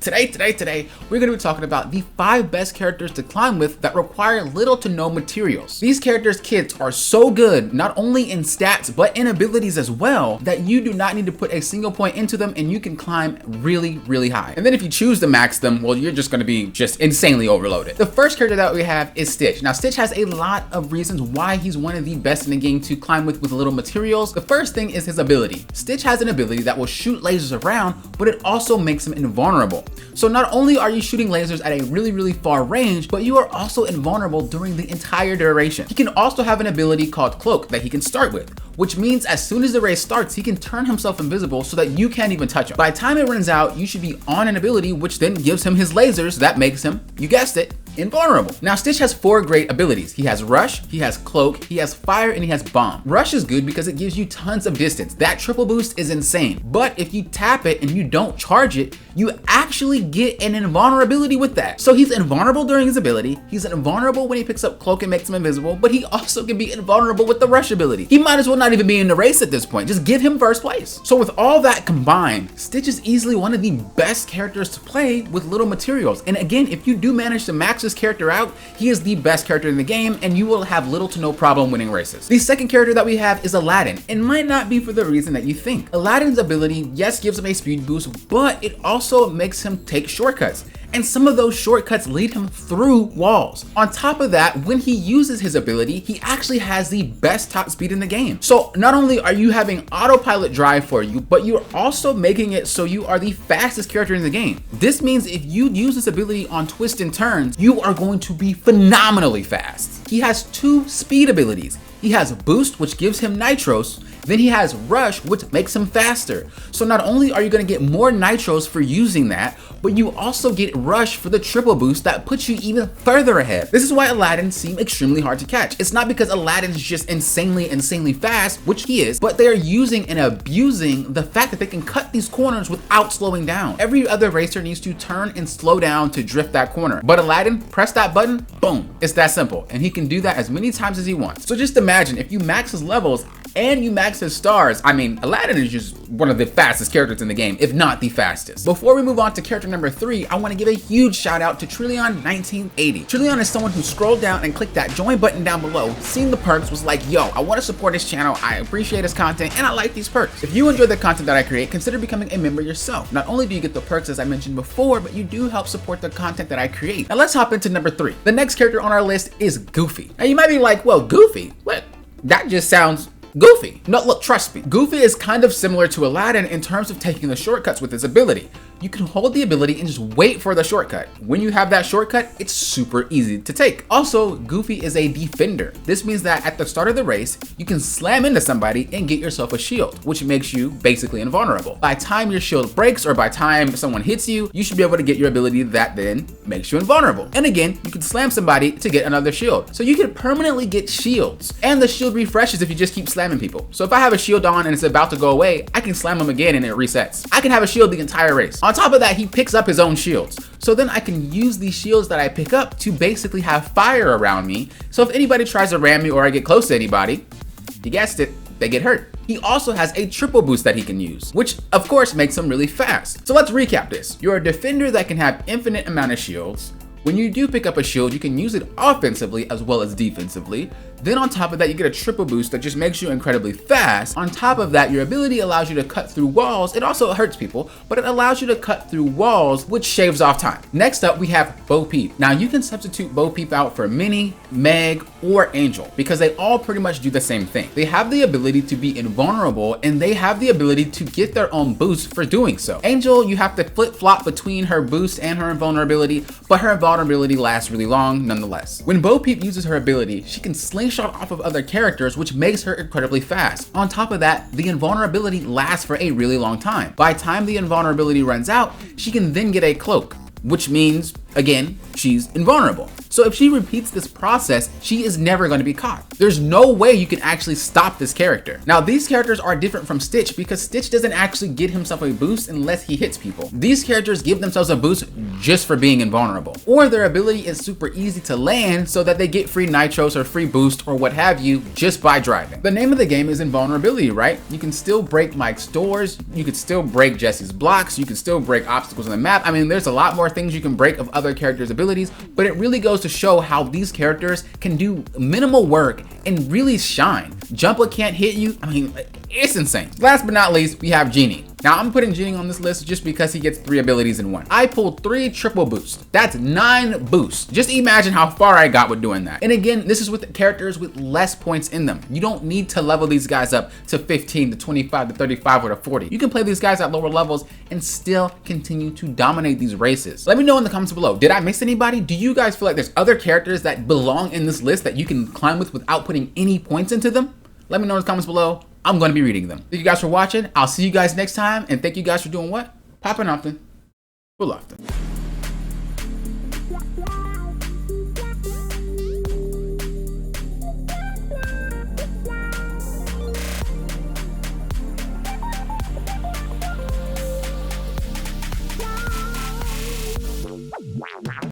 Today, we're going to be talking about the 5 best characters to climb with that require little to no materials. These characters' kits are so good, not only in stats, but in abilities as well, that you do not need to put a single point into them and you can climb really high. And then if you choose to max them, well, you're just going to be just insanely overloaded. The first character that we have is Stitch. Now, Stitch has a lot of reasons why he's one of the best in the game to climb with little materials. The first thing is his ability. Stitch has an ability that will shoot lasers around, but it also makes him invulnerable. So not only are you shooting lasers at a really far range, but you are also invulnerable during the entire duration. He can also have an ability called Cloak that he can start with, which means as soon as the race starts, he can turn himself invisible so that you can't even touch him. By the time it runs out, you should be on an ability which then gives him his lasers that makes him, you guessed it, invulnerable. Now, Stitch has 4 great abilities. He has Rush, he has Cloak, he has Fire, and he has Bomb. Rush is good because it gives you tons of distance. That triple boost is insane. But if you tap it and you don't charge it, you actually get an invulnerability with that. So he's invulnerable during his ability, he's invulnerable when he picks up Cloak and makes him invisible, but he also can be invulnerable with the Rush ability. He might as well not even be in the race at this point. Just give him first place. So with all that combined, Stitch is easily one of the best characters to play with little materials. And again, if you do manage to max this character out, he is the best character in the game and you will have little to no problem winning races. The second character that we have is Aladdin. It might not be for the reason that you think. Aladdin's ability, yes, gives him a speed boost, but it also makes him take shortcuts. And some of those shortcuts lead him through walls. On top of that, when he uses his ability, he actually has the best top speed in the game. So not only are you having autopilot drive for you, but you're also making it so you are the fastest character in the game. This means if you use this ability on twists and turns, you are going to be phenomenally fast. He has 2 speed abilities. He has Boost, which gives him Nitros, then he has Rush, which makes him faster. So not only are you going to get more Nitros for using that, but you also get Rush for the triple boost that puts you even further ahead. This is why Aladdin seems extremely hard to catch. It's not because Aladdin is just insanely fast, which he is, but they are using and abusing the fact that they can cut these corners without slowing down. Every other racer needs to turn and slow down to drift that corner. But Aladdin, press that button, boom. It's that simple. And he can do that as many times as he wants. So just imagine if you max his levels and you max his stars. I mean, Aladdin is just one of the fastest characters in the game, if not the fastest. Before we move on to character number 3, I want to give a huge shout out to Trillion1980. Trillion is someone who scrolled down and clicked that join button down below, seen the perks, was like, yo, I want to support his channel, I appreciate his content, and I like these perks. If you enjoy the content that I create, consider becoming a member yourself. Not only do you get the perks as I mentioned before, but you do help support the content that I create. Now let's hop into number 3. The next character on our list is Goofy. Now you might be like, well, Goofy? What? That just sounds goofy. No, look, trust me. Goofy is kind of similar to Aladdin in terms of taking the shortcuts with his ability. You can hold the ability and just wait for the shortcut. When you have that shortcut, it's super easy to take. Also, Goofy is a defender. This means that at the start of the race, you can slam into somebody and get yourself a shield, which makes you basically invulnerable. By the time your shield breaks or by the time someone hits you, you should be able to get your ability that then makes you invulnerable. And again, you can slam somebody to get another shield. So you can permanently get shields. And the shield refreshes if you just keep slamming people. So if I have a shield on and it's about to go away, I can slam them again and it resets. I can have a shield the entire race. On top of that, he picks up his own shields. So then I can use these shields that I pick up to basically have fire around me. So if anybody tries to ram me or I get close to anybody, you guessed it, they get hurt. He also has a triple boost that he can use, which of course makes him really fast. So let's recap this. You're a defender that can have infinite amount of shields. When you do pick up a shield, you can use it offensively as well as defensively. Then on top of that, you get a triple boost that just makes you incredibly fast. On top of that, your ability allows you to cut through walls. It also hurts people, but it allows you to cut through walls, which shaves off time. Next up, we have Bo Peep. Now you can substitute Bo Peep out for Minnie, Meg, or Angel because they all pretty much do the same thing. They have the ability to be invulnerable and they have the ability to get their own boost for doing so. Angel, you have to flip-flop between her boost and her invulnerability, but her invulnerability lasts really long nonetheless. When Bo Peep uses her ability, she can slingshot off of other characters, which makes her incredibly fast. On top of that, the invulnerability lasts for a really long time. By the time the invulnerability runs out, she can then get a cloak, which means again, she's invulnerable. So if she repeats this process, she is never going to be caught. There's no way you can actually stop this character. Now, these characters are different from Stitch because Stitch doesn't actually get himself a boost unless he hits people. These characters give themselves a boost just for being invulnerable, or their ability is super easy to land so that they get free nitros or free boost or what have you just by driving. The name of the game is invulnerability, right? You can still break Mike's doors, you could still break Jesse's blocks, you can still break obstacles on the map. I mean, there's a lot more things you can break of other characters' abilities, but it really goes to show how these characters can do minimal work and really shine. Jumper can't hit you. I mean, it's insane. Last but not least, we have Genie. Now, I'm putting Genie on this list just because he gets 3 abilities in one. I pulled 3 triple boosts. That's 9 boosts. Just imagine how far I got with doing that. And again, this is with characters with less points in them. You don't need to level these guys up to 15, to 25, to 35, or to 40. You can play these guys at lower levels and still continue to dominate these races. Let me know in the comments below. Did I miss anybody? Do you guys feel like there's other characters that belong in this list that you can climb with without putting any points into them? Let me know in the comments below. I'm going to be reading them. Thank you guys for watching. I'll see you guys next time. And thank you guys for doing what? Popping often. Full often.